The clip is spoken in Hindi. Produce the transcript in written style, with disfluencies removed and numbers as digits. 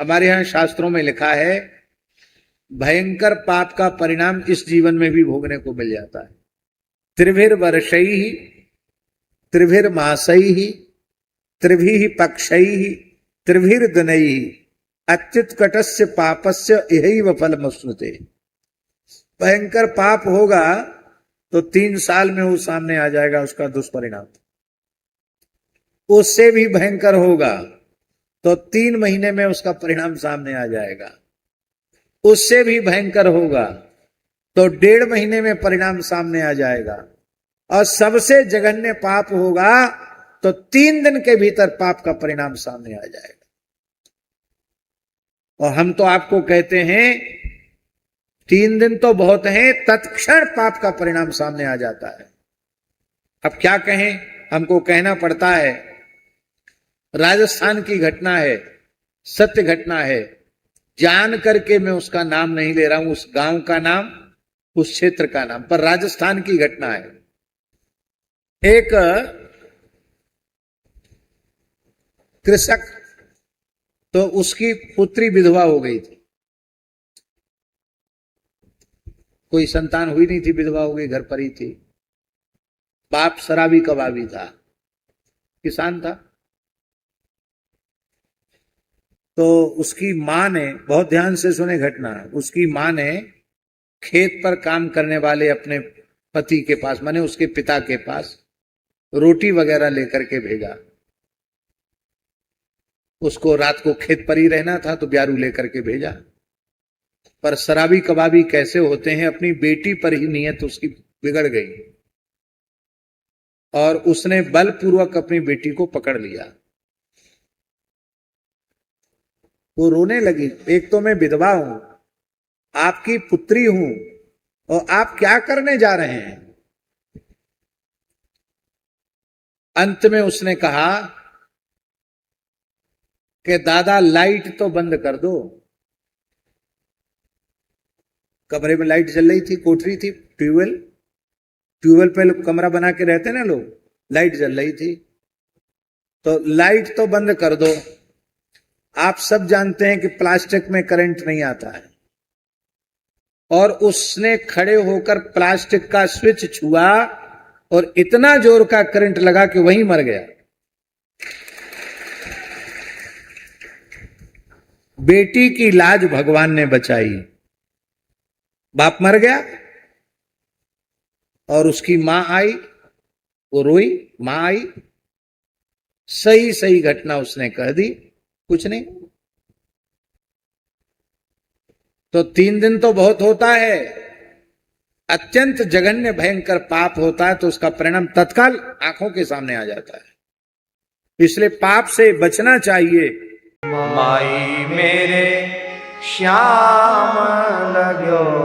हमारे यहाँ शास्त्रों में लिखा है भयंकर पाप का परिणाम इस जीवन में भी भोगने को मिल जाता है। त्रिभिर वर्षैः त्रिभिर मासैः त्रिभिः पक्षैः त्रिभिर दिनैः अच्युतकटस्य पापस्य यहैव फलमश्नुते। भयंकर पाप होगा तो 3 साल में वो सामने आ जाएगा उसका दुष्परिणाम। उससे भी भयंकर होगा तो 3 महीने में उसका परिणाम सामने आ जाएगा। उससे भी भयंकर होगा तो 1.5 महीने में परिणाम सामने आ जाएगा। और सबसे जघन्य पाप होगा तो 3 दिन के भीतर पाप का परिणाम सामने आ जाएगा। और हम तो आपको कहते हैं 3 दिन तो बहुत है, तत्क्षण पाप का परिणाम सामने आ जाता है। अब क्या कहें, हमको कहना पड़ता है। राजस्थान की घटना है, सत्य घटना है, जान करके मैं उसका नाम नहीं ले रहा हूं, उस गांव का नाम, उस क्षेत्र का नाम, पर राजस्थान की घटना है। एक कृषक, तो उसकी पुत्री विधवा हो गई थी, कोई संतान हुई नहीं थी, विधवा हो गई, घर पर ही थी। बाप शराबी कबाबी था, किसान था। तो उसकी मां ने, बहुत ध्यान से सुने घटना, उसकी मां ने खेत पर काम करने वाले अपने पति के पास, माने उसके पिता के पास, रोटी वगैरह लेकर के भेजा। उसको रात को खेत पर ही रहना था तो ब्यारू लेकर के भेजा। पर शराबी कबाबी कैसे होते हैं, अपनी बेटी पर ही नियत उसकी बिगड़ गई और उसने बलपूर्वक अपनी बेटी को पकड़ लिया। वो रोने लगी, एक तो मैं विधवा हूं, आपकी पुत्री हूं, और आप क्या करने जा रहे हैं। अंत में उसने कहा कि दादा लाइट तो बंद कर दो। कमरे में लाइट जल रही थी, कोठरी थी, ट्यूबवेल पे कमरा बना के रहते ना लोग, लाइट जल रही थी, तो लाइट तो बंद कर दो। आप सब जानते हैं कि प्लास्टिक में करंट नहीं आता है। और उसने खड़े होकर प्लास्टिक का स्विच छुआ और इतना जोर का करंट लगा कि वहीं मर गया। बेटी की लाज भगवान ने बचाई। बाप मर गया और उसकी मां आई, वो रोई, मां आई, सही सही घटना उसने कह दी, कुछ नहीं। तो 3 दिन तो बहुत होता है, अत्यंत जघन्य भयंकर पाप होता है तो उसका परिणाम तत्काल आंखों के सामने आ जाता है। इसलिए पाप से बचना चाहिए। माई मेरे श्याम लग्यो